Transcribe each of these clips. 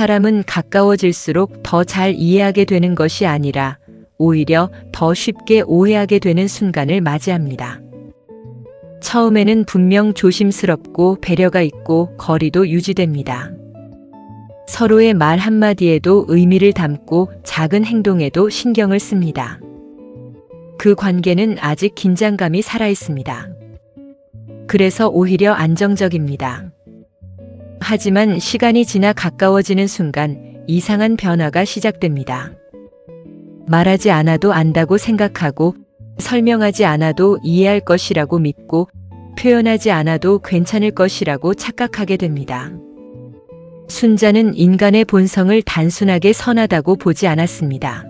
사람은 가까워질수록 더 잘 이해하게 되는 것이 아니라 오히려 더 쉽게 오해하게 되는 순간을 맞이합니다. 처음에는 분명 조심스럽고 배려가 있고 거리도 유지됩니다. 서로의 말 한마디에도 의미를 담고 작은 행동에도 신경을 씁니다. 그 관계는 아직 긴장감이 살아있습니다. 그래서 오히려 안정적입니다. 하지만 시간이 지나 가까워지는 순간 이상한 변화가 시작됩니다. 말하지 않아도 안다고 생각하고 설명하지 않아도 이해할 것이라고 믿고 표현하지 않아도 괜찮을 것이라고 착각하게 됩니다. 순자는 인간의 본성을 단순하게 선하다고 보지 않았습니다.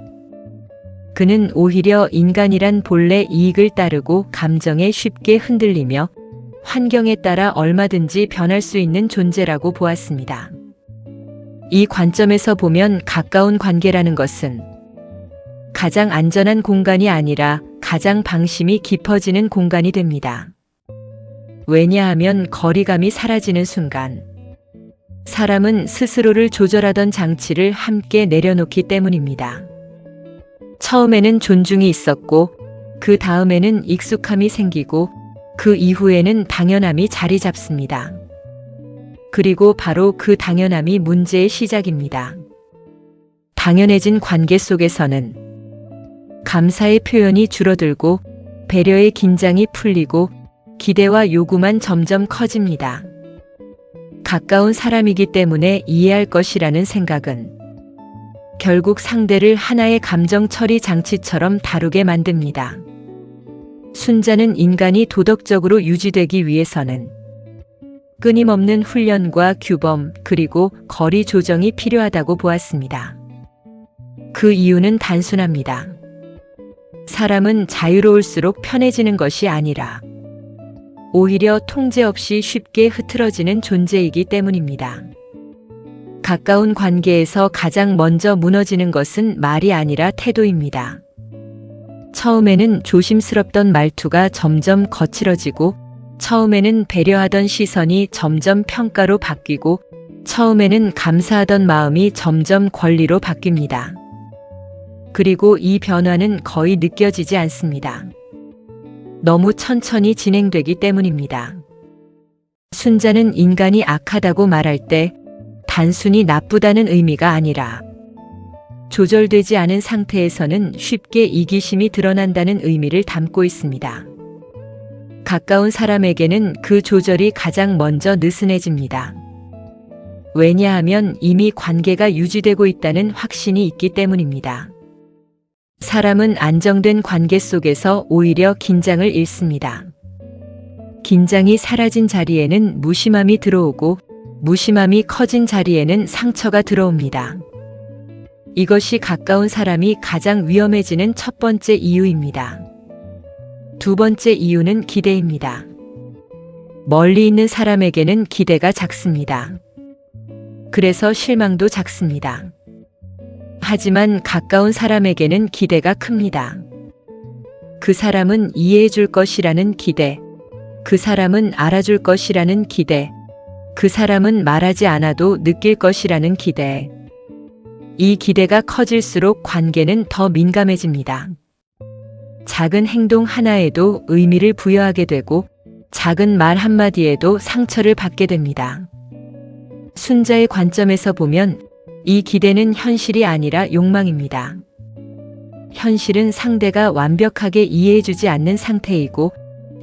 그는 오히려 인간이란 본래 이익을 따르고 감정에 쉽게 흔들리며 환경에 따라 얼마든지 변할 수 있는 존재라고 보았습니다. 이 관점에서 보면 가까운 관계라는 것은 가장 안전한 공간이 아니라 가장 방심이 깊어지는 공간이 됩니다. 왜냐하면 거리감이 사라지는 순간 사람은 스스로를 조절하던 장치를 함께 내려놓기 때문입니다. 처음에는 존중이 있었고 그 다음에는 익숙함이 생기고 그 이후에는 당연함이 자리 잡습니다. 그리고 바로 그 당연함이 문제의 시작입니다. 당연해진 관계 속에서는 감사의 표현이 줄어들고 배려의 긴장이 풀리고 기대와 요구만 점점 커집니다. 가까운 사람이기 때문에 이해할 것이라는 생각은 결국 상대를 하나의 감정 처리 장치처럼 다루게 만듭니다. 순자는 인간이 도덕적으로 유지되기 위해서는 끊임없는 훈련과 규범 그리고 거리 조정이 필요하다고 보았습니다. 그 이유는 단순합니다. 사람은 자유로울수록 편해지는 것이 아니라 오히려 통제 없이 쉽게 흐트러지는 존재이기 때문입니다. 가까운 관계에서 가장 먼저 무너지는 것은 말이 아니라 태도입니다. 처음에는 조심스럽던 말투가 점점 거칠어지고 처음에는 배려하던 시선이 점점 평가로 바뀌고 처음에는 감사하던 마음이 점점 권리로 바뀝니다. 그리고 이 변화는 거의 느껴지지 않습니다. 너무 천천히 진행되기 때문입니다. 순자는 인간이 악하다고 말할 때 단순히 나쁘다는 의미가 아니라 조절되지 않은 상태에서는 쉽게 이기심이 드러난다는 의미를 담고 있습니다. 가까운 사람에게는 그 조절이 가장 먼저 느슨해집니다. 왜냐하면 이미 관계가 유지되고 있다는 확신이 있기 때문입니다. 사람은 안정된 관계 속에서 오히려 긴장을 잃습니다. 긴장이 사라진 자리에는 무심함이 들어오고 무심함이 커진 자리에는 상처가 들어옵니다. 이것이 가까운 사람이 가장 위험해지는 첫 번째 이유입니다. 두 번째 이유는 기대입니다. 멀리 있는 사람에게는 기대가 작습니다. 그래서 실망도 작습니다. 하지만 가까운 사람에게는 기대가 큽니다. 그 사람은 이해해 줄 것이라는 기대, 그 사람은 알아줄 것이라는 기대, 그 사람은 말하지 않아도 느낄 것이라는 기대. 이 기대가 커질수록 관계는 더 민감해집니다. 작은 행동 하나에도 의미를 부여하게 되고 작은 말 한마디에도 상처를 받게 됩니다. 순자의 관점에서 보면 이 기대는 현실이 아니라 욕망입니다. 현실은 상대가 완벽하게 이해해주지 않는 상태이고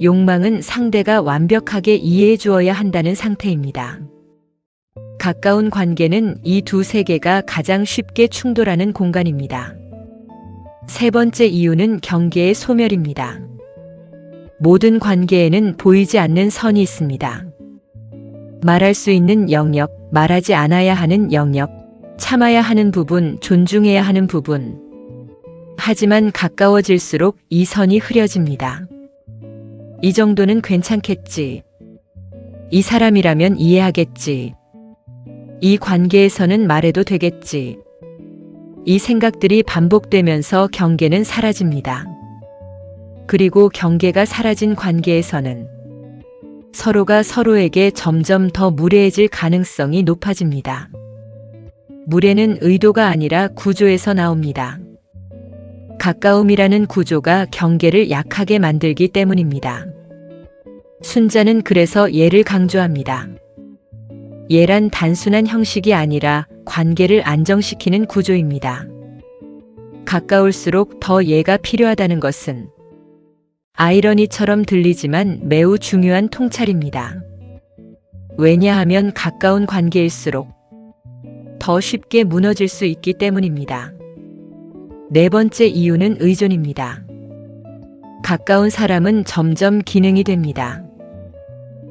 욕망은 상대가 완벽하게 이해해 주어야 한다는 상태입니다. 가까운 관계는 이 두 세계가 가장 쉽게 충돌하는 공간입니다. 세 번째 이유는 경계의 소멸입니다. 모든 관계에는 보이지 않는 선이 있습니다. 말할 수 있는 영역, 말하지 않아야 하는 영역, 참아야 하는 부분, 존중해야 하는 부분. 하지만 가까워질수록 이 선이 흐려집니다. 이 정도는 괜찮겠지. 이 사람이라면 이해하겠지. 이 관계에서는 말해도 되겠지. 이 생각들이 반복되면서 경계는 사라집니다. 그리고 경계가 사라진 관계에서는 서로가 서로에게 점점 더 무례해질 가능성이 높아집니다. 물에는 의도가 아니라 구조에서 나옵니다. 가까움이라는 구조가 경계를 약하게 만들기 때문입니다. 순자는 그래서 예를 강조합니다. 예란 단순한 형식이 아니라 관계를 안정시키는 구조입니다. 가까울수록 더 예가 필요하다는 것은 아이러니처럼 들리지만 매우 중요한 통찰입니다. 왜냐하면 가까운 관계일수록 더 쉽게 무너질 수 있기 때문입니다. 네 번째 이유는 의존입니다. 가까운 사람은 점점 기능이 됩니다.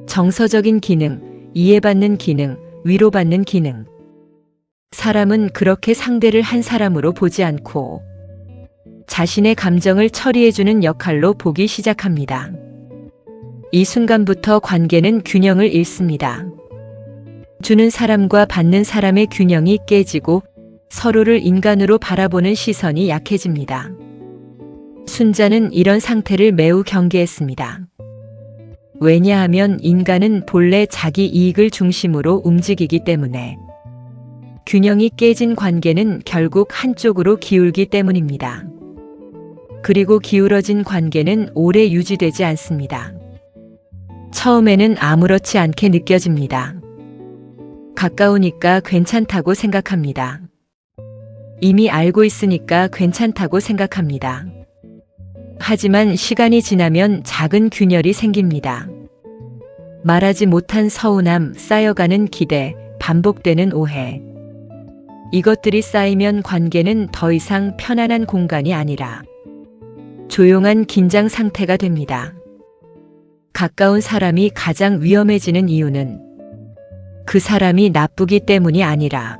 정서적인 기능, 이해받는 기능, 위로받는 기능. 사람은 그렇게 상대를 한 사람으로 보지 않고 자신의 감정을 처리해주는 역할로 보기 시작합니다. 이 순간부터 관계는 균형을 잃습니다. 주는 사람과 받는 사람의 균형이 깨지고 서로를 인간으로 바라보는 시선이 약해집니다. 순자는 이런 상태를 매우 경계했습니다. 왜냐하면 인간은 본래 자기 이익을 중심으로 움직이기 때문에 균형이 깨진 관계는 결국 한쪽으로 기울기 때문입니다. 그리고 기울어진 관계는 오래 유지되지 않습니다. 처음에는 아무렇지 않게 느껴집니다. 가까우니까 괜찮다고 생각합니다. 이미 알고 있으니까 괜찮다고 생각합니다. 하지만 시간이 지나면 작은 균열이 생깁니다. 말하지 못한 서운함, 쌓여가는 기대, 반복되는 오해. 이것들이 쌓이면 관계는 더 이상 편안한 공간이 아니라 조용한 긴장 상태가 됩니다. 가까운 사람이 가장 위험해지는 이유는 그 사람이 나쁘기 때문이 아니라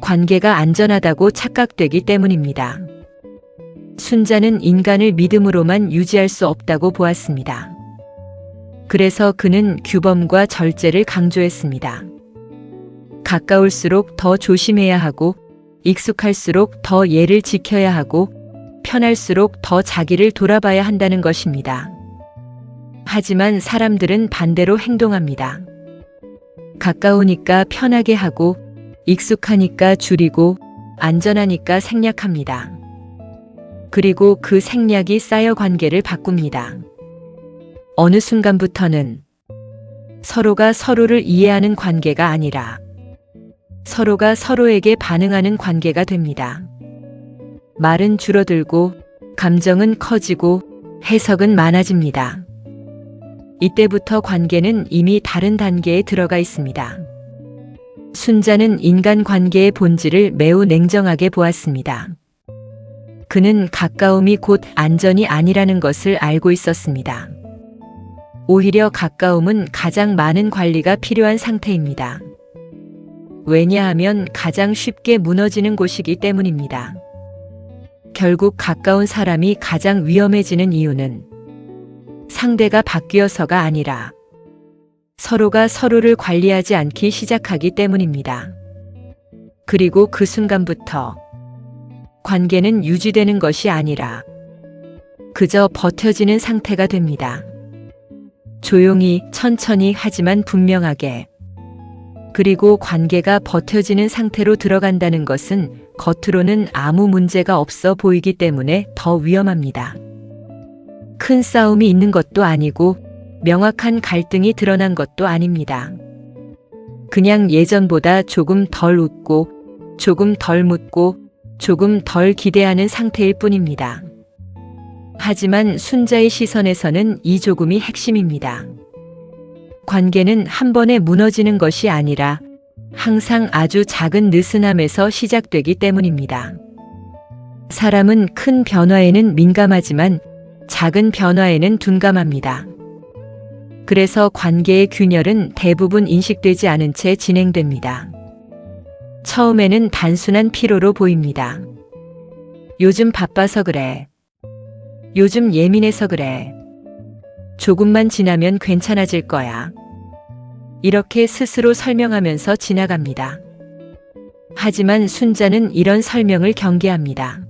관계가 안전하다고 착각되기 때문입니다. 순자는 인간을 믿음으로만 유지할 수 없다고 보았습니다. 그래서 그는 규범과 절제를 강조했습니다. 가까울수록 더 조심해야 하고 익숙할수록 더 예를 지켜야 하고 편할수록 더 자기를 돌아봐야 한다는 것입니다. 하지만 사람들은 반대로 행동합니다. 가까우니까 편하게 하고 익숙하니까 줄이고 안전하니까 생략합니다. 그리고 그 생략이 쌓여 관계를 바꿉니다. 어느 순간부터는 서로가 서로를 이해하는 관계가 아니라 서로가 서로에게 반응하는 관계가 됩니다. 말은 줄어들고 감정은 커지고 해석은 많아집니다. 이때부터 관계는 이미 다른 단계에 들어가 있습니다. 순자는 인간관계의 본질을 매우 냉정하게 보았습니다. 그는 가까움이 곧 안전이 아니라는 것을 알고 있었습니다. 오히려 가까움은 가장 많은 관리가 필요한 상태입니다. 왜냐하면 가장 쉽게 무너지는 곳이기 때문입니다. 결국 가까운 사람이 가장 위험해지는 이유는 상대가 바뀌어서가 아니라 서로가 서로를 관리하지 않기 시작하기 때문입니다. 그리고 그 순간부터 관계는 유지되는 것이 아니라 그저 버텨지는 상태가 됩니다. 조용히, 천천히 하지만 분명하게. 그리고 관계가 버텨지는 상태로 들어간다는 것은 겉으로는 아무 문제가 없어 보이기 때문에 더 위험합니다. 큰 싸움이 있는 것도 아니고 명확한 갈등이 드러난 것도 아닙니다. 그냥 예전보다 조금 덜 웃고 조금 덜 묻고 조금 덜 기대하는 상태일 뿐입니다. 하지만 순자의 시선에서는 이 조금이 핵심입니다. 관계는 한 번에 무너지는 것이 아니라 항상 아주 작은 느슨함에서 시작되기 때문입니다. 사람은 큰 변화에는 민감하지만 작은 변화에는 둔감합니다. 그래서 관계의 균열은 대부분 인식되지 않은 채 진행됩니다. 처음에는 단순한 피로로 보입니다. 요즘 바빠서 그래. 요즘 예민해서 그래. 조금만 지나면 괜찮아질 거야. 이렇게 스스로 설명하면서 지나갑니다. 하지만 순자는 이런 설명을 경계합니다.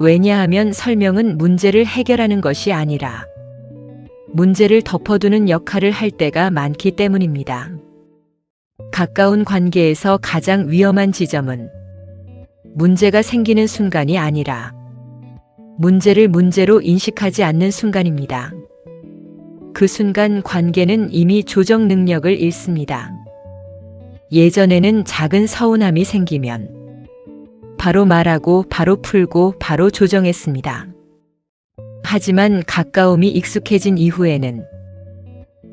왜냐하면 설명은 문제를 해결하는 것이 아니라 문제를 덮어두는 역할을 할 때가 많기 때문입니다. 가까운 관계에서 가장 위험한 지점은 문제가 생기는 순간이 아니라 문제를 문제로 인식하지 않는 순간입니다. 그 순간 관계는 이미 조정 능력을 잃습니다. 예전에는 작은 서운함이 생기면 바로 말하고 바로 풀고 바로 조정했습니다. 하지만 가까움이 익숙해진 이후에는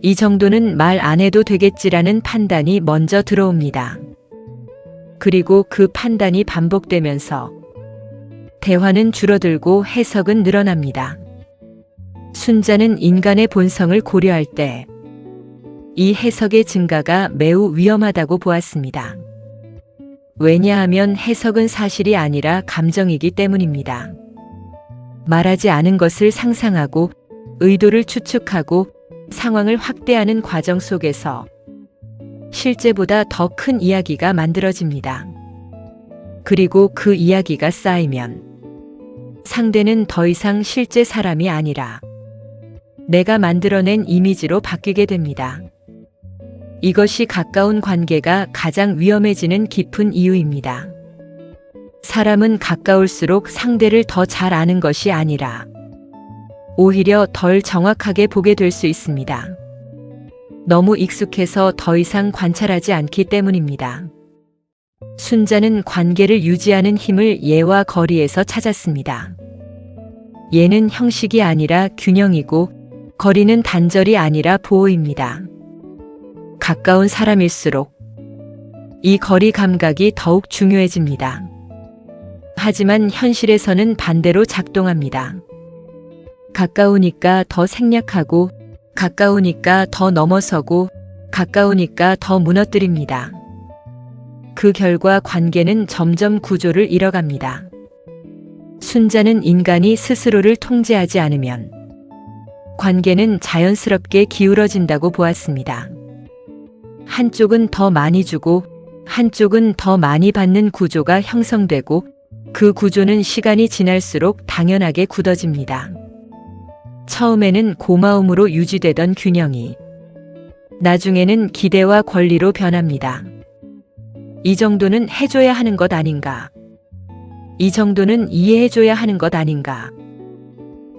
이 정도는 말 안 해도 되겠지라는 판단이 먼저 들어옵니다. 그리고 그 판단이 반복되면서 대화는 줄어들고 해석은 늘어납니다. 순자는 인간의 본성을 고려할 때 이 해석의 증가가 매우 위험하다고 보았습니다. 왜냐하면 해석은 사실이 아니라 감정이기 때문입니다. 말하지 않은 것을 상상하고 의도를 추측하고 상황을 확대하는 과정 속에서 실제보다 더 큰 이야기가 만들어집니다. 그리고 그 이야기가 쌓이면 상대는 더 이상 실제 사람이 아니라 내가 만들어낸 이미지로 바뀌게 됩니다. 이것이 가까운 관계가 가장 위험해지는 깊은 이유입니다. 사람은 가까울수록 상대를 더 잘 아는 것이 아니라 오히려 덜 정확하게 보게 될 수 있습니다. 너무 익숙해서 더 이상 관찰하지 않기 때문입니다. 순자는 관계를 유지하는 힘을 예와 거리에서 찾았습니다. 예는 형식이 아니라 균형이고 거리는 단절이 아니라 보호입니다. 가까운 사람일수록 이 거리 감각이 더욱 중요해집니다. 하지만 현실에서는 반대로 작동합니다. 가까우니까 더 생략하고 가까우니까 더 넘어서고 가까우니까 더 무너뜨립니다. 그 결과 관계는 점점 구조를 잃어갑니다. 순자는 인간이 스스로를 통제하지 않으면 관계는 자연스럽게 기울어진다고 보았습니다. 한쪽은 더 많이 주고 한쪽은 더 많이 받는 구조가 형성되고 그 구조는 시간이 지날수록 당연하게 굳어집니다. 처음에는 고마움으로 유지되던 균형이 나중에는 기대와 권리로 변합니다. 이 정도는 해줘야 하는 것 아닌가? 이 정도는 이해해줘야 하는 것 아닌가?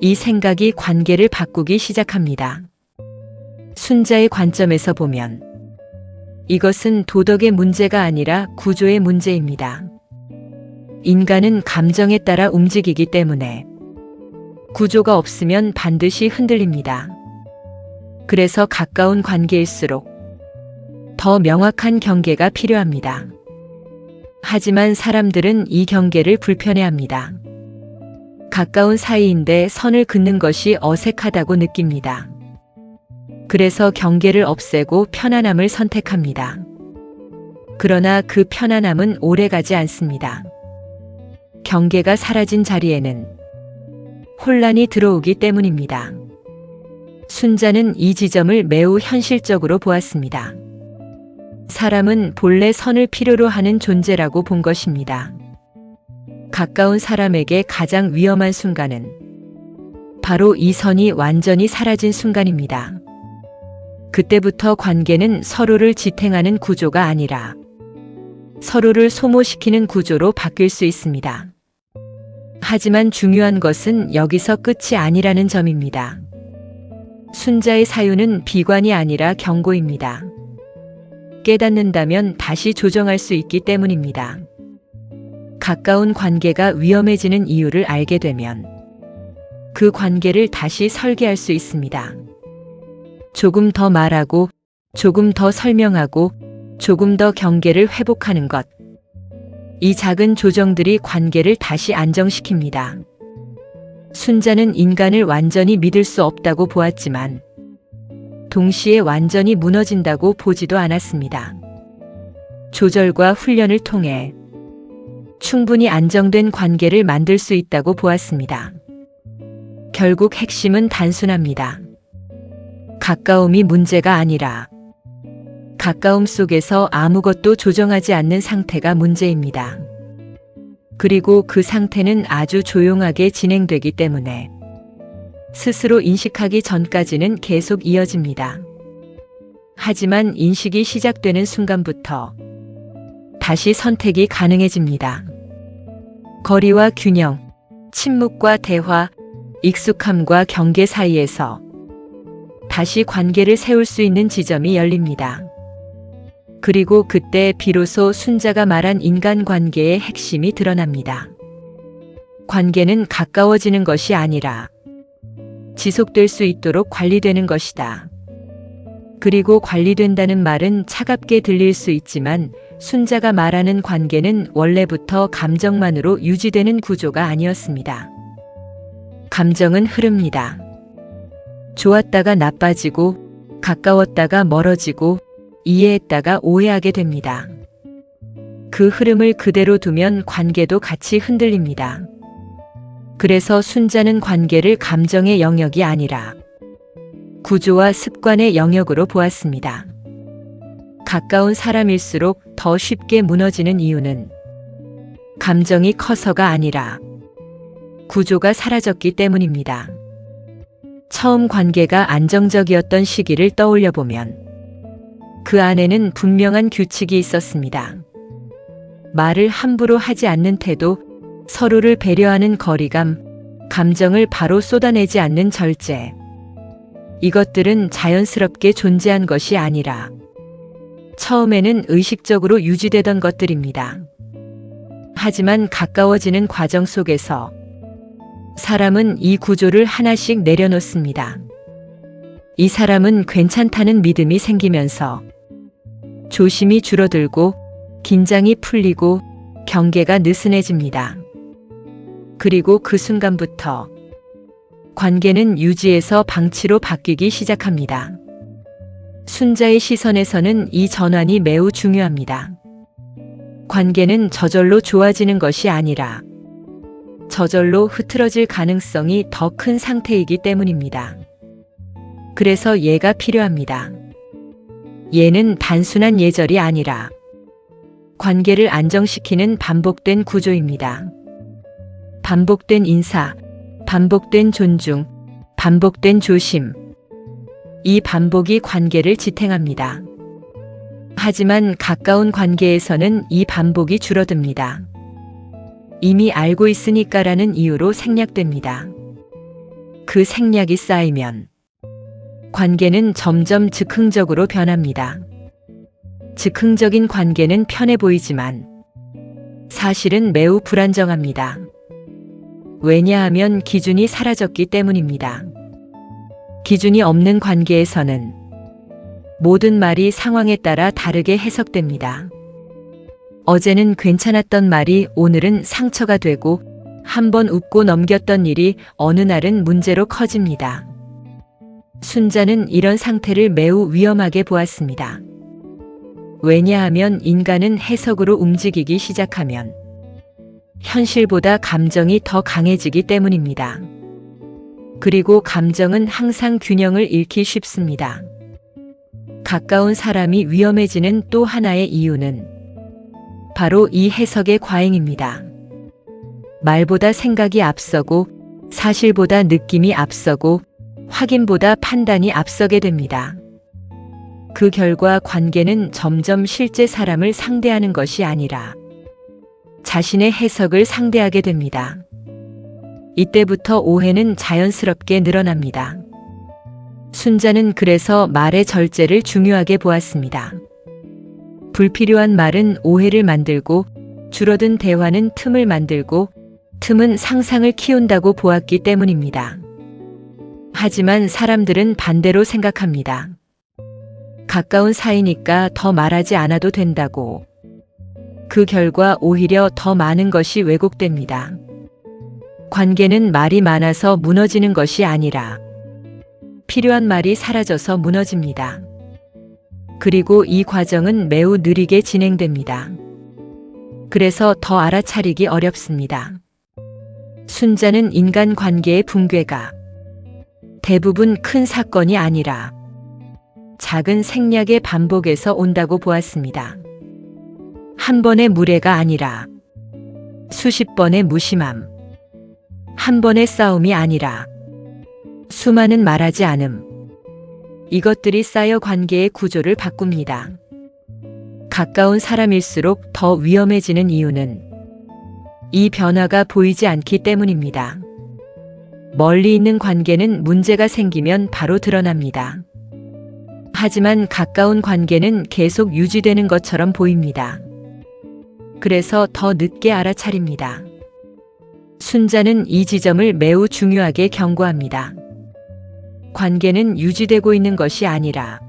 이 생각이 관계를 바꾸기 시작합니다. 순자의 관점에서 보면 이것은 도덕의 문제가 아니라 구조의 문제입니다. 인간은 감정에 따라 움직이기 때문에 구조가 없으면 반드시 흔들립니다. 그래서 가까운 관계일수록 더 명확한 경계가 필요합니다. 하지만 사람들은 이 경계를 불편해합니다. 가까운 사이인데 선을 긋는 것이 어색하다고 느낍니다. 그래서 경계를 없애고 편안함을 선택합니다. 그러나 그 편안함은 오래가지 않습니다. 경계가 사라진 자리에는 혼란이 들어오기 때문입니다. 순자는 이 지점을 매우 현실적으로 보았습니다. 사람은 본래 선을 필요로 하는 존재라고 본 것입니다. 가까운 사람에게 가장 위험한 순간은 바로 이 선이 완전히 사라진 순간입니다. 그때부터 관계는 서로를 지탱하는 구조가 아니라 서로를 소모시키는 구조로 바뀔 수 있습니다. 하지만 중요한 것은 여기서 끝이 아니라는 점입니다. 순자의 사유는 비관이 아니라 경고입니다. 깨닫는다면 다시 조정할 수 있기 때문입니다. 가까운 관계가 위험해지는 이유를 알게 되면 그 관계를 다시 설계할 수 있습니다. 조금 더 말하고, 조금 더 설명하고, 조금 더 경계를 회복하는 것. 이 작은 조정들이 관계를 다시 안정시킵니다. 순자는 인간을 완전히 믿을 수 없다고 보았지만 동시에 완전히 무너진다고 보지도 않았습니다. 조절과 훈련을 통해 충분히 안정된 관계를 만들 수 있다고 보았습니다. 결국 핵심은 단순합니다. 가까움이 문제가 아니라 가까움 속에서 아무것도 조정하지 않는 상태가 문제입니다. 그리고 그 상태는 아주 조용하게 진행되기 때문에 스스로 인식하기 전까지는 계속 이어집니다. 하지만 인식이 시작되는 순간부터 다시 선택이 가능해집니다. 거리와 균형, 침묵과 대화, 익숙함과 경계 사이에서 다시 관계를 세울 수 있는 지점이 열립니다. 그리고 그때 비로소 순자가 말한 인간관계의 핵심이 드러납니다. 관계는 가까워지는 것이 아니라 지속될 수 있도록 관리되는 것이다. 그리고 관리된다는 말은 차갑게 들릴 수 있지만 순자가 말하는 관계는 원래부터 감정만으로 유지되는 구조가 아니었습니다. 감정은 흐릅니다. 좋았다가 나빠지고, 가까웠다가 멀어지고, 이해했다가 오해하게 됩니다. 그 흐름을 그대로 두면 관계도 같이 흔들립니다. 그래서 순자는 관계를 감정의 영역이 아니라 구조와 습관의 영역으로 보았습니다. 가까운 사람일수록 더 쉽게 무너지는 이유는 감정이 커서가 아니라 구조가 사라졌기 때문입니다. 처음 관계가 안정적이었던 시기를 떠올려 보면 그 안에는 분명한 규칙이 있었습니다. 말을 함부로 하지 않는 태도, 서로를 배려하는 거리감, 감정을 바로 쏟아내지 않는 절제. 이것들은 자연스럽게 존재한 것이 아니라 처음에는 의식적으로 유지되던 것들입니다. 하지만 가까워지는 과정 속에서 사람은 이 구조를 하나씩 내려놓습니다. 이 사람은 괜찮다는 믿음이 생기면서 조심이 줄어들고 긴장이 풀리고 경계가 느슨해집니다. 그리고 그 순간부터 관계는 유지에서 방치로 바뀌기 시작합니다. 순자의 시선에서는 이 전환이 매우 중요합니다. 관계는 저절로 좋아지는 것이 아니라 저절로 흐트러질 가능성이 더 큰 상태이기 때문입니다. 그래서 예가 필요합니다. 예는 단순한 예절이 아니라 관계를 안정시키는 반복된 구조입니다. 반복된 인사, 반복된 존중, 반복된 조심. 이 반복이 관계를 지탱합니다. 하지만 가까운 관계에서는 이 반복이 줄어듭니다. 이미 알고 있으니까라는 이유로 생략됩니다. 그 생략이 쌓이면 관계는 점점 즉흥적으로 변합니다. 즉흥적인 관계는 편해 보이지만 사실은 매우 불안정합니다. 왜냐하면 기준이 사라졌기 때문입니다. 기준이 없는 관계에서는 모든 말이 상황에 따라 다르게 해석됩니다. 어제는 괜찮았던 말이 오늘은 상처가 되고 한 번 웃고 넘겼던 일이 어느 날은 문제로 커집니다. 순자는 이런 상태를 매우 위험하게 보았습니다. 왜냐하면 인간은 해석으로 움직이기 시작하면 현실보다 감정이 더 강해지기 때문입니다. 그리고 감정은 항상 균형을 잃기 쉽습니다. 가까운 사람이 위험해지는 또 하나의 이유는 바로 이 해석의 과잉입니다. 말보다 생각이 앞서고 사실보다 느낌이 앞서고 확인보다 판단이 앞서게 됩니다. 그 결과 관계는 점점 실제 사람을 상대하는 것이 아니라 자신의 해석을 상대하게 됩니다. 이때부터 오해는 자연스럽게 늘어납니다. 순자는 그래서 말의 절제를 중요하게 보았습니다. 불필요한 말은 오해를 만들고 줄어든 대화는 틈을 만들고 틈은 상상을 키운다고 보았기 때문입니다. 하지만 사람들은 반대로 생각합니다. 가까운 사이니까 더 말하지 않아도 된다고. 그 결과 오히려 더 많은 것이 왜곡됩니다. 관계는 말이 많아서 무너지는 것이 아니라 필요한 말이 사라져서 무너집니다. 그리고 이 과정은 매우 느리게 진행됩니다. 그래서 더 알아차리기 어렵습니다. 순자는 인간관계의 붕괴가 대부분 큰 사건이 아니라 작은 생략의 반복에서 온다고 보았습니다. 한 번의 무례가 아니라 수십 번의 무심함, 한 번의 싸움이 아니라 수많은 말하지 않음, 이것들이 쌓여 관계의 구조를 바꿉니다. 가까운 사람일수록 더 위험해지는 이유는 이 변화가 보이지 않기 때문입니다. 멀리 있는 관계는 문제가 생기면 바로 드러납니다. 하지만 가까운 관계는 계속 유지되는 것처럼 보입니다. 그래서 더 늦게 알아차립니다. 순자는 이 지점을 매우 중요하게 경고합니다. 관계는 유지되고 있는 것이 아니라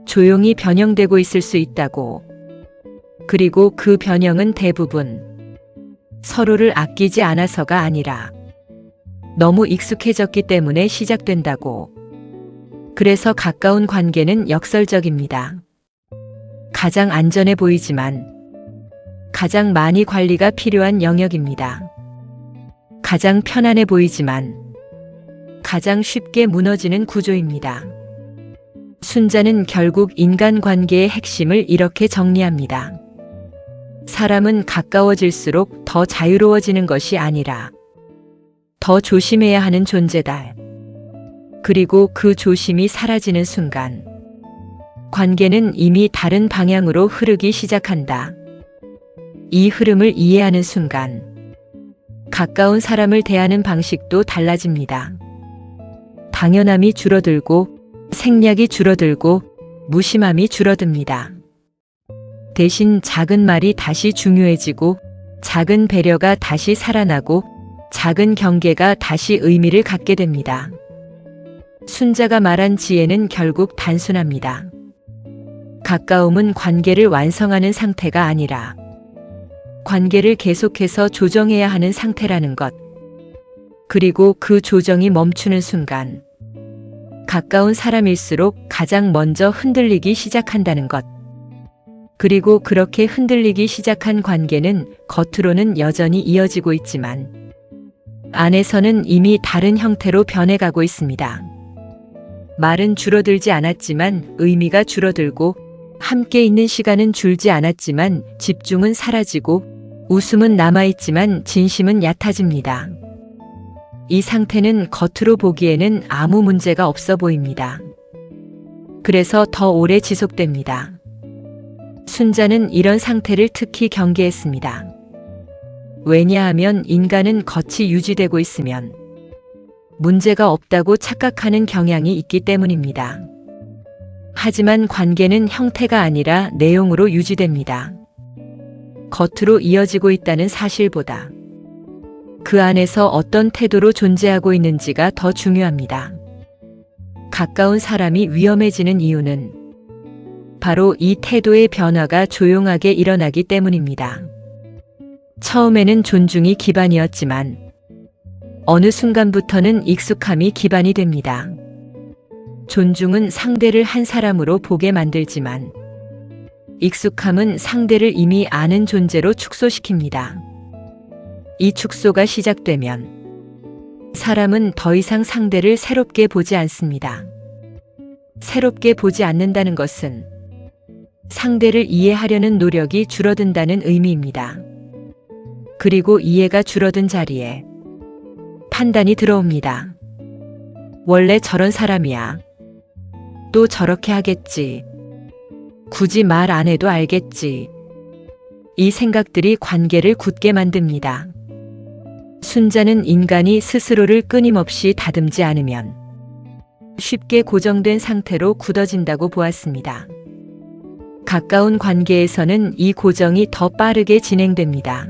조용히 변형되고 있을 수 있다고. 그리고 그 변형은 대부분 서로를 아끼지 않아서가 아니라 너무 익숙해졌기 때문에 시작된다고. 그래서 가까운 관계는 역설적입니다. 가장 안전해 보이지만 가장 많이 관리가 필요한 영역입니다. 가장 편안해 보이지만 가장 쉽게 무너지는 구조입니다. 순자는 결국 인간관계의 핵심을 이렇게 정리합니다. 사람은 가까워질수록 더 자유로워지는 것이 아니라 더 조심해야 하는 존재다. 그리고 그 조심이 사라지는 순간 관계는 이미 다른 방향으로 흐르기 시작한다. 이 흐름을 이해하는 순간 가까운 사람을 대하는 방식도 달라집니다. 당연함이 줄어들고 생략이 줄어들고 무심함이 줄어듭니다. 대신 작은 말이 다시 중요해지고 작은 배려가 다시 살아나고 작은 경계가 다시 의미를 갖게 됩니다. 순자가 말한 지혜는 결국 단순합니다. 가까움은 관계를 완성하는 상태가 아니라 관계를 계속해서 조정해야 하는 상태라는 것. 그리고 그 조정이 멈추는 순간 가까운 사람일수록 가장 먼저 흔들리기 시작한다는 것. 그리고 그렇게 흔들리기 시작한 관계는 겉으로는 여전히 이어지고 있지만 안에서는 이미 다른 형태로 변해가고 있습니다. 말은 줄어들지 않았지만 의미가 줄어들고 함께 있는 시간은 줄지 않았지만 집중은 사라지고 웃음은 남아있지만 진심은 얕아집니다. 이 상태는 겉으로 보기에는 아무 문제가 없어 보입니다. 그래서 더 오래 지속됩니다. 순자는 이런 상태를 특히 경계했습니다. 왜냐하면 인간은 겉이 유지되고 있으면 문제가 없다고 착각하는 경향이 있기 때문입니다. 하지만 관계는 형태가 아니라 내용으로 유지됩니다. 겉으로 이어지고 있다는 사실보다 그 안에서 어떤 태도로 존재하고 있는지가 더 중요합니다. 가까운 사람이 위험해지는 이유는 바로 이 태도의 변화가 조용하게 일어나기 때문입니다. 처음에는 존중이 기반이었지만 어느 순간부터는 익숙함이 기반이 됩니다. 존중은 상대를 한 사람으로 보게 만들지만 익숙함은 상대를 이미 아는 존재로 축소시킵니다. 이 축소가 시작되면 사람은 더 이상 상대를 새롭게 보지 않습니다. 새롭게 보지 않는다는 것은 상대를 이해하려는 노력이 줄어든다는 의미입니다. 그리고 이해가 줄어든 자리에 판단이 들어옵니다. 원래 저런 사람이야. 또 저렇게 하겠지. 굳이 말 안 해도 알겠지. 이 생각들이 관계를 굳게 만듭니다. 순자는 인간이 스스로를 끊임없이 다듬지 않으면 쉽게 고정된 상태로 굳어진다고 보았습니다. 가까운 관계에서는 이 고정이 더 빠르게 진행됩니다.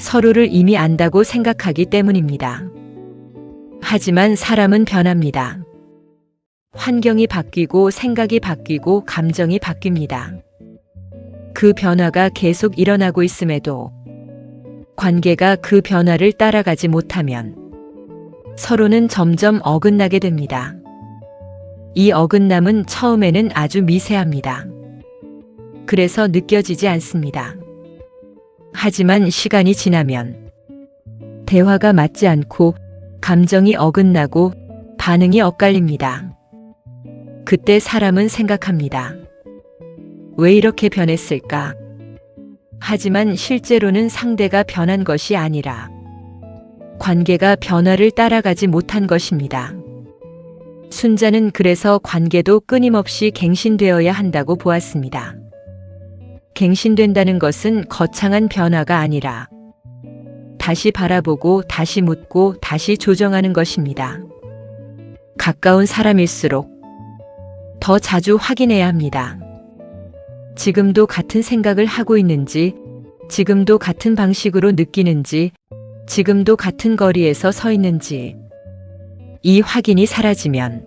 서로를 이미 안다고 생각하기 때문입니다. 하지만 사람은 변합니다. 환경이 바뀌고 생각이 바뀌고 감정이 바뀝니다. 그 변화가 계속 일어나고 있음에도 관계가 그 변화를 따라가지 못하면 서로는 점점 어긋나게 됩니다. 이 어긋남은 처음에는 아주 미세합니다. 그래서 느껴지지 않습니다. 하지만 시간이 지나면 대화가 맞지 않고 감정이 어긋나고 반응이 엇갈립니다. 그때 사람은 생각합니다. 왜 이렇게 변했을까? 하지만 실제로는 상대가 변한 것이 아니라 관계가 변화를 따라가지 못한 것입니다. 순자는 그래서 관계도 끊임없이 갱신되어야 한다고 보았습니다. 갱신된다는 것은 거창한 변화가 아니라 다시 바라보고 다시 묻고 다시 조정하는 것입니다. 가까운 사람일수록 더 자주 확인해야 합니다. 지금도 같은 생각을 하고 있는지, 지금도 같은 방식으로 느끼는지, 지금도 같은 거리에서 서 있는지. 이 확인이 사라지면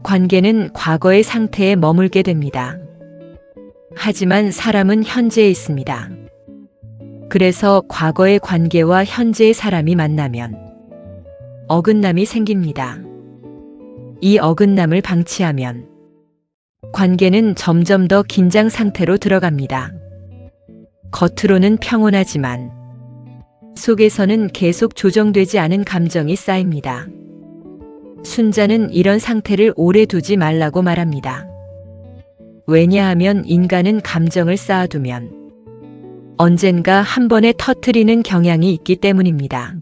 관계는 과거의 상태에 머물게 됩니다. 하지만 사람은 현재에 있습니다. 그래서 과거의 관계와 현재의 사람이 만나면 어긋남이 생깁니다. 이 어긋남을 방치하면 관계는 점점 더 긴장 상태로 들어갑니다. 겉으로는 평온하지만 속에서는 계속 조정되지 않은 감정이 쌓입니다. 순자는 이런 상태를 오래 두지 말라고 말합니다. 왜냐하면 인간은 감정을 쌓아두면 언젠가 한 번에 터뜨리는 경향이 있기 때문입니다.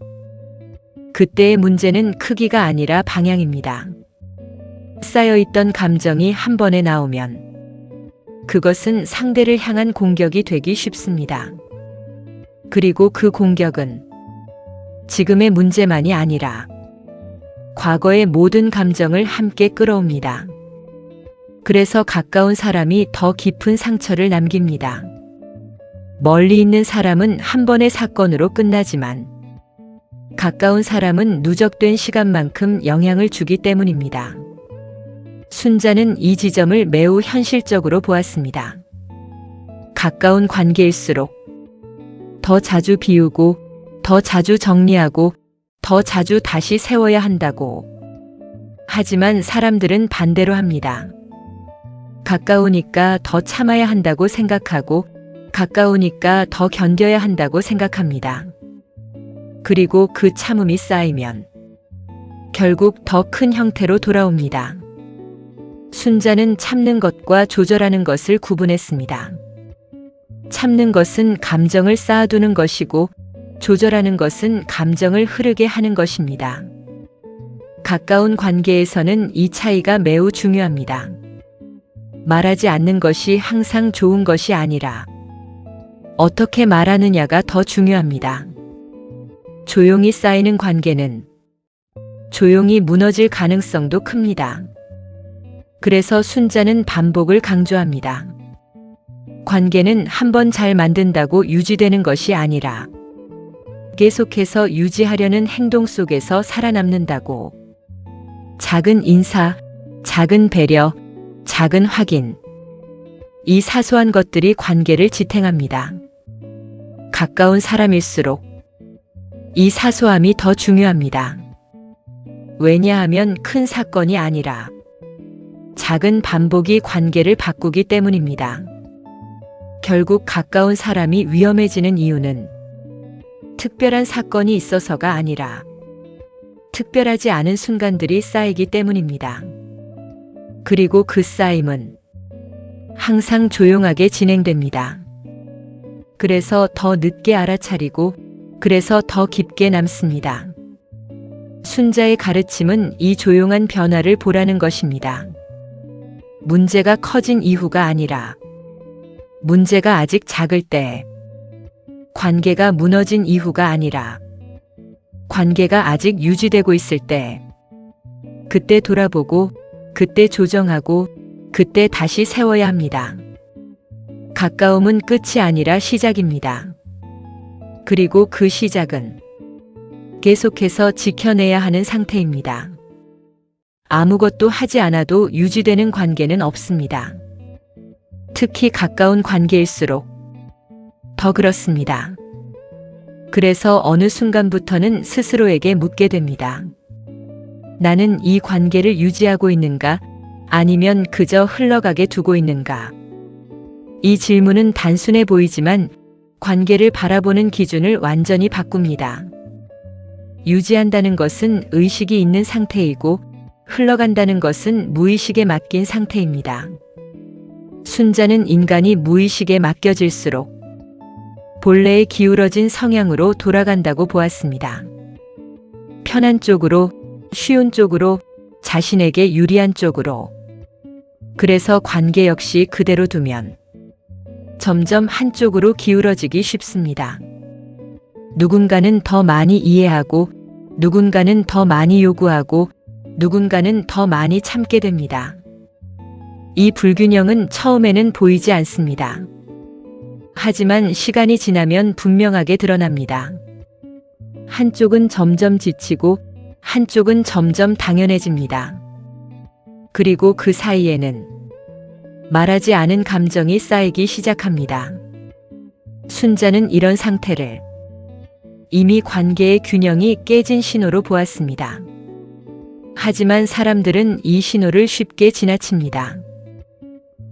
그때의 문제는 크기가 아니라 방향입니다. 쌓여있던 감정이 한 번에 나오면 그것은 상대를 향한 공격이 되기 쉽습니다. 그리고 그 공격은 지금의 문제만이 아니라 과거의 모든 감정을 함께 끌어옵니다. 그래서 가까운 사람이 더 깊은 상처를 남깁니다. 멀리 있는 사람은 한 번의 사건으로 끝나지만 가까운 사람은 누적된 시간만큼 영향을 주기 때문입니다. 순자는 이 지점을 매우 현실적으로 보았습니다. 가까운 관계일수록 더 자주 비우고, 더 자주 정리하고, 더 자주 다시 세워야 한다고. 하지만 사람들은 반대로 합니다. 가까우니까 더 참아야 한다고 생각하고, 가까우니까 더 견뎌야 한다고 생각합니다. 그리고 그 참음이 쌓이면 결국 더 큰 형태로 돌아옵니다. 순자는 참는 것과 조절하는 것을 구분했습니다. 참는 것은 감정을 쌓아두는 것이고 조절하는 것은 감정을 흐르게 하는 것입니다. 가까운 관계에서는 이 차이가 매우 중요합니다. 말하지 않는 것이 항상 좋은 것이 아니라 어떻게 말하느냐가 더 중요합니다. 조용히 쌓이는 관계는 조용히 무너질 가능성도 큽니다. 그래서 순자는 반복을 강조합니다. 관계는 한 번 잘 만든다고 유지되는 것이 아니라 계속해서 유지하려는 행동 속에서 살아남는다고. 작은 인사, 작은 배려, 작은 확인. 이 사소한 것들이 관계를 지탱합니다. 가까운 사람일수록 이 사소함이 더 중요합니다. 왜냐하면 큰 사건이 아니라 작은 반복이 관계를 바꾸기 때문입니다. 결국 가까운 사람이 위험해지는 이유는 특별한 사건이 있어서가 아니라 특별하지 않은 순간들이 쌓이기 때문입니다. 그리고 그 쌓임은 항상 조용하게 진행됩니다. 그래서 더 늦게 알아차리고 그래서 더 깊게 남습니다. 순자의 가르침은 이 조용한 변화를 보라는 것입니다. 문제가 커진 이후가 아니라 문제가 아직 작을 때, 관계가 무너진 이후가 아니라 관계가 아직 유지되고 있을 때, 그때 돌아보고 그때 조정하고 그때 다시 세워야 합니다. 가까움은 끝이 아니라 시작입니다. 그리고 그 시작은 계속해서 지켜내야 하는 상태입니다. 아무것도 하지 않아도 유지되는 관계는 없습니다. 특히 가까운 관계일수록 더 그렇습니다. 그래서 어느 순간부터는 스스로에게 묻게 됩니다. 나는 이 관계를 유지하고 있는가? 아니면 그저 흘러가게 두고 있는가? 이 질문은 단순해 보이지만 관계를 바라보는 기준을 완전히 바꿉니다. 유지한다는 것은 의식이 있는 상태이고 흘러간다는 것은 무의식에 맡긴 상태입니다. 순자는 인간이 무의식에 맡겨질수록 본래의 기울어진 성향으로 돌아간다고 보았습니다. 편한 쪽으로, 쉬운 쪽으로, 자신에게 유리한 쪽으로. 그래서 관계 역시 그대로 두면 점점 한쪽으로 기울어지기 쉽습니다. 누군가는 더 많이 이해하고, 누군가는 더 많이 요구하고, 누군가는 더 많이 참게 됩니다. 이 불균형은 처음에는 보이지 않습니다. 하지만 시간이 지나면 분명하게 드러납니다. 한쪽은 점점 지치고 한쪽은 점점 당연해집니다. 그리고 그 사이에는 말하지 않은 감정이 쌓이기 시작합니다. 순자는 이런 상태를 이미 관계의 균형이 깨진 신호로 보았습니다. 하지만 사람들은 이 신호를 쉽게 지나칩니다.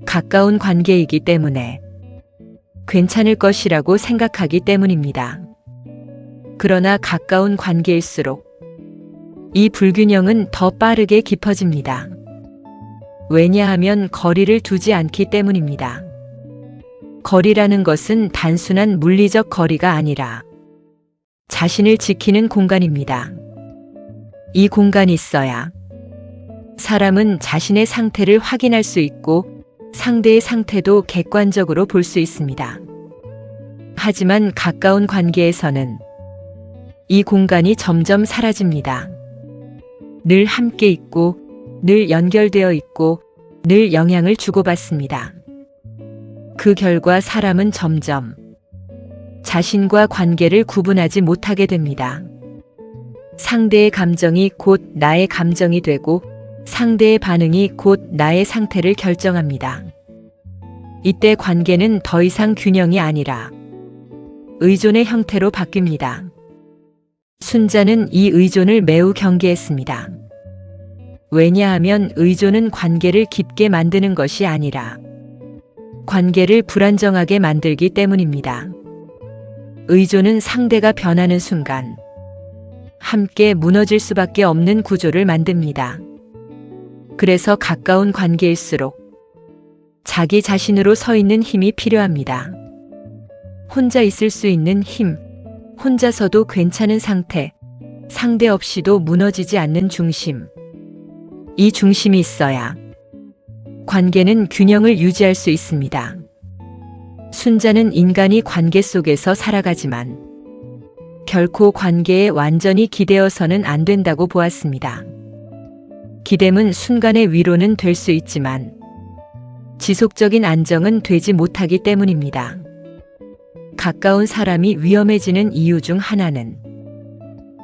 가까운 관계이기 때문에, 괜찮을 것이라고 생각하기 때문입니다. 그러나 가까운 관계일수록 이 불균형은 더 빠르게 깊어집니다. 왜냐하면 거리를 두지 않기 때문입니다. 거리라는 것은 단순한 물리적 거리가 아니라 자신을 지키는 공간입니다. 이 공간이 있어야 사람은 자신의 상태를 확인할 수 있고 상대의 상태도 객관적으로 볼 수 있습니다. 하지만 가까운 관계에서는 이 공간이 점점 사라집니다. 늘 함께 있고, 늘 연결되어 있고, 늘 영향을 주고받습니다. 그 결과 사람은 점점 자신과 관계를 구분하지 못하게 됩니다. 상대의 감정이 곧 나의 감정이 되고, 상대의 반응이 곧 나의 상태를 결정합니다. 이때 관계는 더 이상 균형이 아니라 의존의 형태로 바뀝니다. 순자는 이 의존을 매우 경계했습니다. 왜냐하면 의존은 관계를 깊게 만드는 것이 아니라 관계를 불안정하게 만들기 때문입니다. 의존은 상대가 변하는 순간 함께 무너질 수밖에 없는 구조를 만듭니다. 그래서 가까운 관계일수록 자기 자신으로 서 있는 힘이 필요합니다. 혼자 있을 수 있는 힘, 혼자서도 괜찮은 상태, 상대 없이도 무너지지 않는 중심. 이 중심이 있어야 관계는 균형을 유지할 수 있습니다. 순자는 인간이 관계 속에서 살아가지만 결코 관계에 완전히 기대어서는 안 된다고 보았습니다. 기댐은 순간의 위로는 될 수 있지만 지속적인 안정은 되지 못하기 때문입니다. 가까운 사람이 위험해지는 이유 중 하나는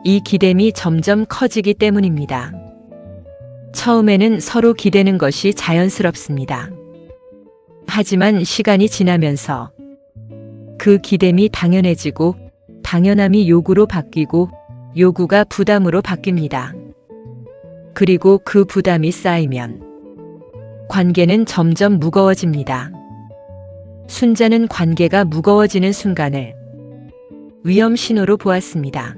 이 기댐이 점점 커지기 때문입니다. 처음에는 서로 기대는 것이 자연스럽습니다. 하지만 시간이 지나면서 그 기댐이 당연해지고 당연함이 요구로 바뀌고 요구가 부담으로 바뀝니다. 그리고 그 부담이 쌓이면 관계는 점점 무거워집니다. 순자는 관계가 무거워지는 순간을 위험 신호로 보았습니다.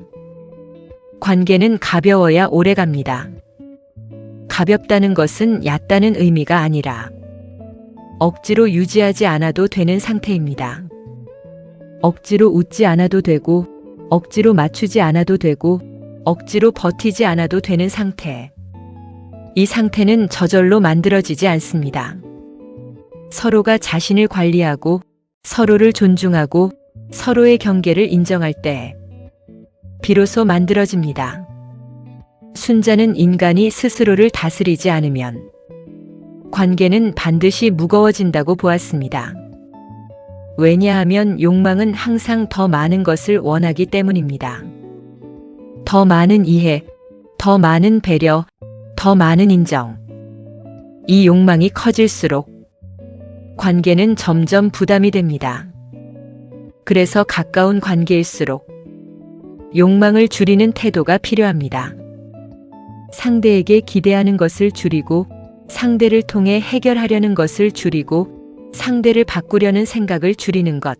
관계는 가벼워야 오래갑니다. 가볍다는 것은 얕다는 의미가 아니라 억지로 유지하지 않아도 되는 상태입니다. 억지로 웃지 않아도 되고, 억지로 맞추지 않아도 되고, 억지로 버티지 않아도 되는 상태. 이 상태는 저절로 만들어지지 않습니다. 서로가 자신을 관리하고, 서로를 존중하고, 서로의 경계를 인정할 때 비로소 만들어집니다. 순자는 인간이 스스로를 다스리지 않으면 관계는 반드시 무거워진다고 보았습니다. 왜냐하면 욕망은 항상 더 많은 것을 원하기 때문입니다. 더 많은 이해, 더 많은 배려, 더 많은 인정. 이 욕망이 커질수록 관계는 점점 부담이 됩니다. 그래서 가까운 관계일수록 욕망을 줄이는 태도가 필요합니다. 상대에게 기대하는 것을 줄이고, 상대를 통해 해결하려는 것을 줄이고, 상대를 바꾸려는 생각을 줄이는 것.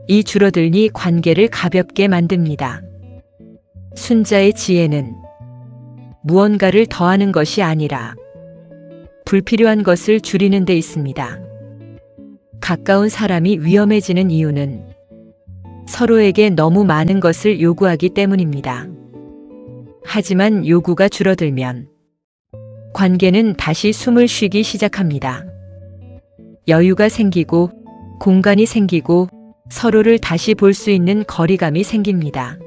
이 줄어들니 관계를 가볍게 만듭니다. 순자의 지혜는 무언가를 더하는 것이 아니라 불필요한 것을 줄이는 데 있습니다. 가까운 사람이 위험해지는 이유는 서로에게 너무 많은 것을 요구하기 때문입니다. 하지만 요구가 줄어들면 관계는 다시 숨을 쉬기 시작합니다. 여유가 생기고 공간이 생기고 서로를 다시 볼 수 있는 거리감이 생깁니다.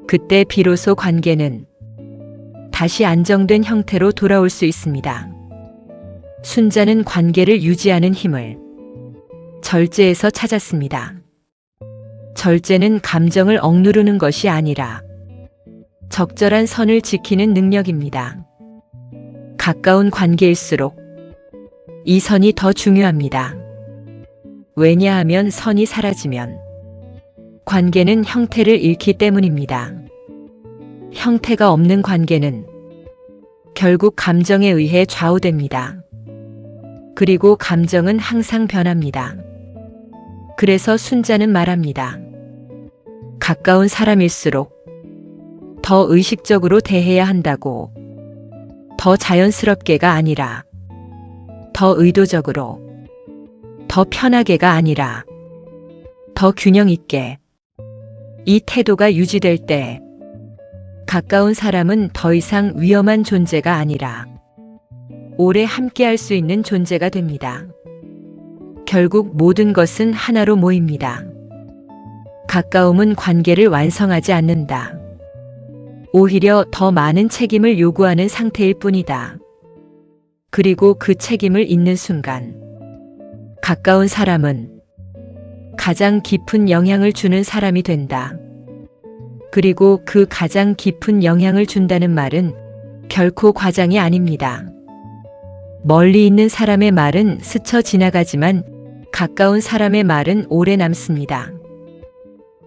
그때 비로소 관계는 다시 안정된 형태로 돌아올 수 있습니다. 순자는 관계를 유지하는 힘을 절제에서 찾았습니다. 절제는 감정을 억누르는 것이 아니라 적절한 선을 지키는 능력입니다. 가까운 관계일수록 이 선이 더 중요합니다. 왜냐하면 선이 사라지면 관계는 형태를 잃기 때문입니다. 형태가 없는 관계는 결국 감정에 의해 좌우됩니다. 그리고 감정은 항상 변합니다. 그래서 순자는 말합니다. 가까운 사람일수록 더 의식적으로 대해야 한다고. 더 자연스럽게가 아니라 더 의도적으로, 더 편하게가 아니라 더 균형 있게. 이 태도가 유지될 때 가까운 사람은 더 이상 위험한 존재가 아니라 오래 함께할 수 있는 존재가 됩니다. 결국 모든 것은 하나로 모입니다. 가까움은 관계를 완성하지 않는다. 오히려 더 많은 책임을 요구하는 상태일 뿐이다. 그리고 그 책임을 잊는 순간 가까운 사람은 가장 깊은 영향을 주는 사람이 된다. 그리고 그 가장 깊은 영향을 준다는 말은 결코 과장이 아닙니다. 멀리 있는 사람의 말은 스쳐 지나가지만 가까운 사람의 말은 오래 남습니다.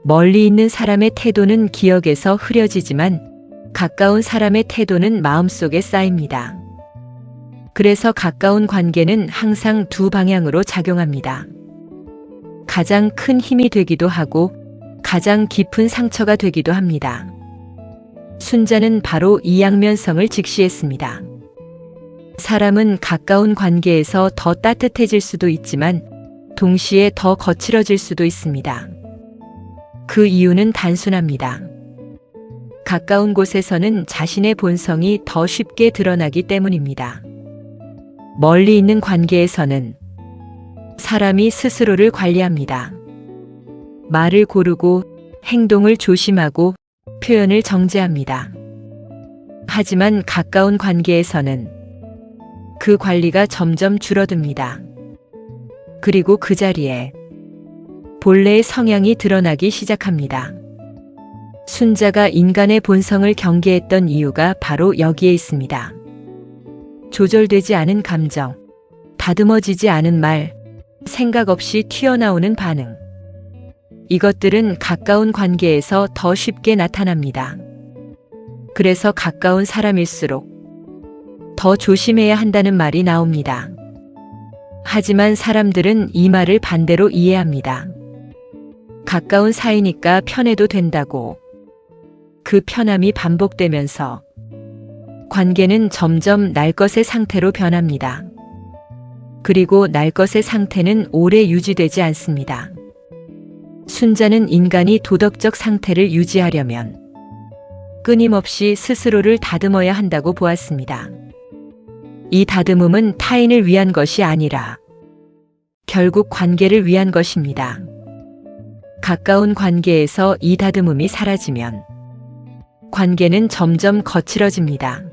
멀리 있는 사람의 태도는 기억에서 흐려지지만 가까운 사람의 태도는 마음속에 쌓입니다. 그래서 가까운 관계는 항상 두 방향으로 작용합니다. 가장 큰 힘이 되기도 하고 가장 깊은 상처가 되기도 합니다. 순자는 바로 이 양면성을 직시했습니다. 사람은 가까운 관계에서 더 따뜻해질 수도 있지만 동시에 더 거칠어질 수도 있습니다. 그 이유는 단순합니다. 가까운 곳에서는 자신의 본성이 더 쉽게 드러나기 때문입니다. 멀리 있는 관계에서는 사람이 스스로를 관리합니다. 말을 고르고 행동을 조심하고 표현을 정제합니다. 하지만 가까운 관계에서는 그 관리가 점점 줄어듭니다. 그리고 그 자리에 본래의 성향이 드러나기 시작합니다. 순자가 인간의 본성을 경계했던 이유가 바로 여기에 있습니다. 조절되지 않은 감정, 다듬어지지 않은 말, 생각 없이 튀어나오는 반응. 이것들은 가까운 관계에서 더 쉽게 나타납니다. 그래서 가까운 사람일수록 더 조심해야 한다는 말이 나옵니다. 하지만 사람들은 이 말을 반대로 이해합니다. 가까운 사이니까 편해도 된다고. 그 편함이 반복되면서 관계는 점점 날 것의 상태로 변합니다. 그리고 날 것의 상태는 오래 유지되지 않습니다. 순자는 인간이 도덕적 상태를 유지하려면 끊임없이 스스로를 다듬어야 한다고 보았습니다. 이 다듬음은 타인을 위한 것이 아니라 결국 관계를 위한 것입니다. 가까운 관계에서 이 다듬음이 사라지면 관계는 점점 거칠어집니다.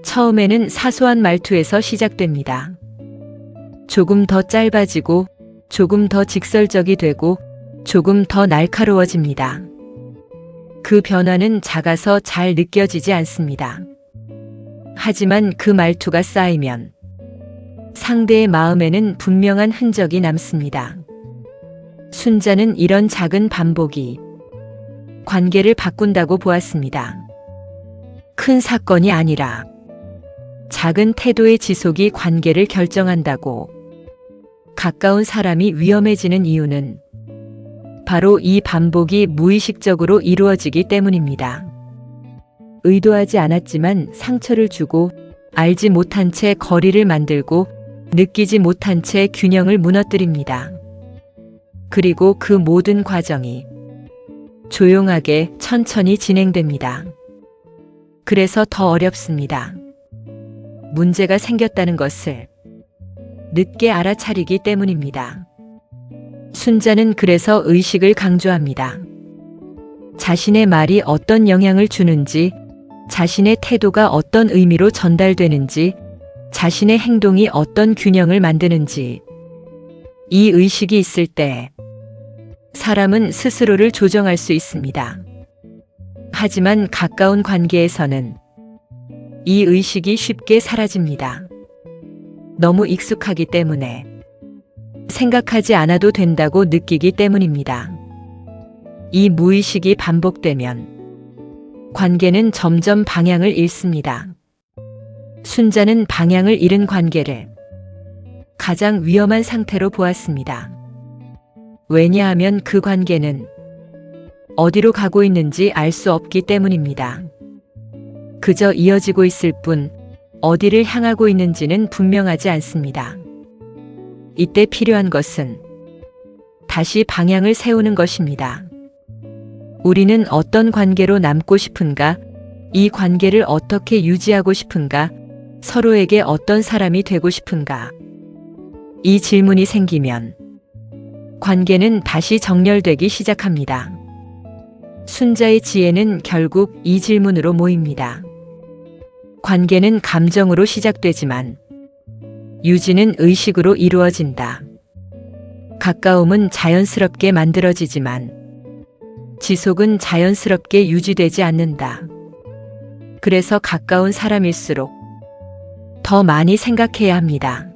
처음에는 사소한 말투에서 시작됩니다. 조금 더 짧아지고 조금 더 직설적이 되고 조금 더 날카로워집니다. 그 변화는 작아서 잘 느껴지지 않습니다. 하지만 그 말투가 쌓이면 상대의 마음에는 분명한 흔적이 남습니다. 순자는 이런 작은 반복이 관계를 바꾼다고 보았습니다. 큰 사건이 아니라 작은 태도의 지속이 관계를 결정한다고. 가까운 사람이 위험해지는 이유는 바로 이 반복이 무의식적으로 이루어지기 때문입니다. 의도하지 않았지만 상처를 주고 알지 못한 채 거리를 만들고 느끼지 못한 채 균형을 무너뜨립니다. 그리고 그 모든 과정이 조용하게 천천히 진행됩니다. 그래서 더 어렵습니다. 문제가 생겼다는 것을 늦게 알아차리기 때문입니다. 순자는 그래서 의식을 강조합니다. 자신의 말이 어떤 영향을 주는지, 자신의 태도가 어떤 의미로 전달되는지, 자신의 행동이 어떤 균형을 만드는지, 이 의식이 있을 때 사람은 스스로를 조정할 수 있습니다. 하지만 가까운 관계에서는 이 의식이 쉽게 사라집니다. 너무 익숙하기 때문에, 생각하지 않아도 된다고 느끼기 때문입니다. 이 무의식이 반복되면 관계는 점점 방향을 잃습니다. 순자는 방향을 잃은 관계를 가장 위험한 상태로 보았습니다. 왜냐하면 그 관계는 어디로 가고 있는지 알 수 없기 때문입니다. 그저 이어지고 있을 뿐 어디를 향하고 있는지는 분명하지 않습니다. 이때 필요한 것은 다시 방향을 세우는 것입니다. 우리는 어떤 관계로 남고 싶은가? 이 관계를 어떻게 유지하고 싶은가? 서로에게 어떤 사람이 되고 싶은가? 이 질문이 생기면 관계는 다시 정렬되기 시작합니다. 순자의 지혜는 결국 이 질문으로 모입니다. 관계는 감정으로 시작되지만 유지는 의식으로 이루어진다. 가까움은 자연스럽게 만들어지지만 지속은 자연스럽게 유지되지 않는다. 그래서 가까운 사람일수록 더 많이 생각해야 합니다.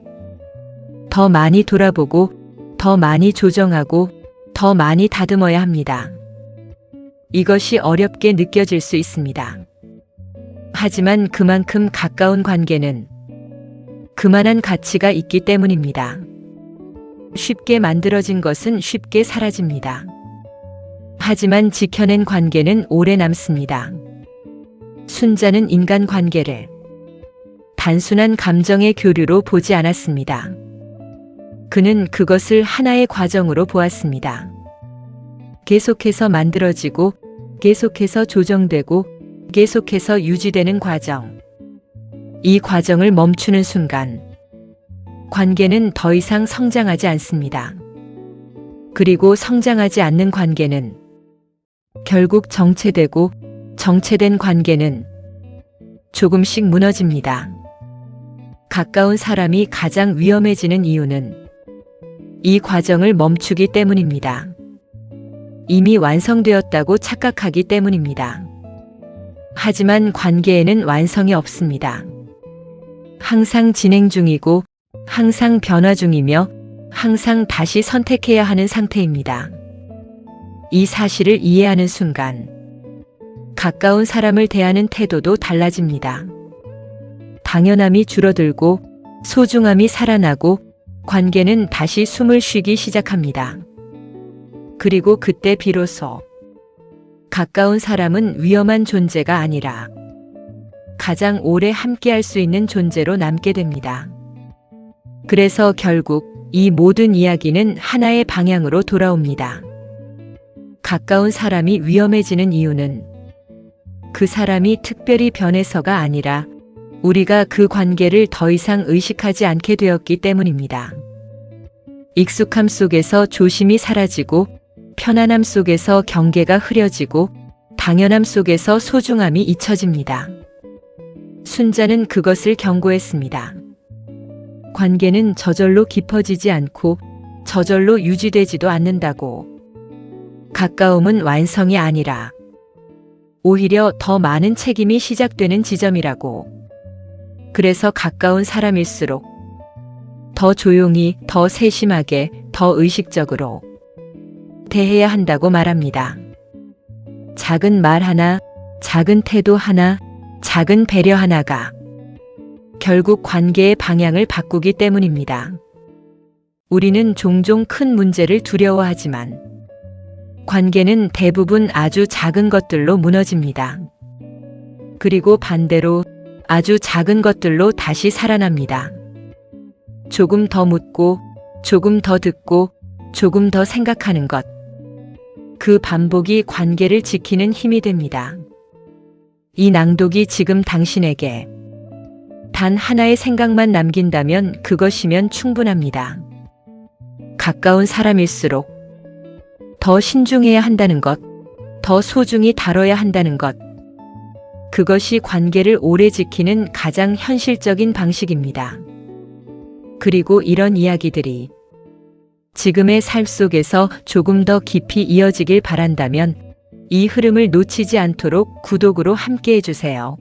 더 많이 돌아보고, 더 많이 조정하고, 더 많이 다듬어야 합니다. 이것이 어렵게 느껴질 수 있습니다. 하지만 그만큼 가까운 관계는 그만한 가치가 있기 때문입니다. 쉽게 만들어진 것은 쉽게 사라집니다. 하지만 지켜낸 관계는 오래 남습니다. 순자는 인간 관계를 단순한 감정의 교류로 보지 않았습니다. 그는 그것을 하나의 과정으로 보았습니다. 계속해서 만들어지고, 계속해서 조정되고, 계속해서 유지되는 과정. 이 과정을 멈추는 순간 관계는 더 이상 성장하지 않습니다. 그리고 성장하지 않는 관계는 결국 정체되고, 정체된 관계는 조금씩 무너집니다. 가까운 사람이 가장 위험해지는 이유는 이 과정을 멈추기 때문입니다. 이미 완성되었다고 착각하기 때문입니다. 하지만 관계에는 완성이 없습니다. 항상 진행 중이고, 항상 변화 중이며, 항상 다시 선택해야 하는 상태입니다. 이 사실을 이해하는 순간 가까운 사람을 대하는 태도도 달라집니다. 당연함이 줄어들고, 소중함이 살아나고, 관계는 다시 숨을 쉬기 시작합니다. 그리고 그때 비로소 가까운 사람은 위험한 존재가 아니라 가장 오래 함께할 수 있는 존재로 남게 됩니다. 그래서 결국 이 모든 이야기는 하나의 방향으로 돌아옵니다. 가까운 사람이 위험해지는 이유는 그 사람이 특별히 변해서가 아니라 우리가 그 관계를 더 이상 의식하지 않게 되었기 때문입니다. 익숙함 속에서 조심이 사라지고, 편안함 속에서 경계가 흐려지고, 당연함 속에서 소중함이 잊혀집니다. 순자는 그것을 경고했습니다. 관계는 저절로 깊어지지 않고 저절로 유지되지도 않는다고. 가까움은 완성이 아니라 오히려 더 많은 책임이 시작되는 지점이라고. 그래서 가까운 사람일수록 더 조용히, 더 세심하게, 더 의식적으로 대해야 한다고 말합니다. 작은 말 하나, 작은 태도 하나, 작은 배려 하나가 결국 관계의 방향을 바꾸기 때문입니다. 우리는 종종 큰 문제를 두려워하지만 관계는 대부분 아주 작은 것들로 무너집니다. 그리고 반대로 아주 작은 것들로 다시 살아납니다. 조금 더 묻고, 조금 더 듣고, 조금 더 생각하는 것. 그 반복이 관계를 지키는 힘이 됩니다. 이 낭독이 지금 당신에게 단 하나의 생각만 남긴다면 그것이면 충분합니다. 가까운 사람일수록 더 신중해야 한다는 것, 더 소중히 다뤄야 한다는 것. 그것이 관계를 오래 지키는 가장 현실적인 방식입니다. 그리고 이런 이야기들이 지금의 삶 속에서 조금 더 깊이 이어지길 바란다면 이 흐름을 놓치지 않도록 구독으로 함께 해주세요.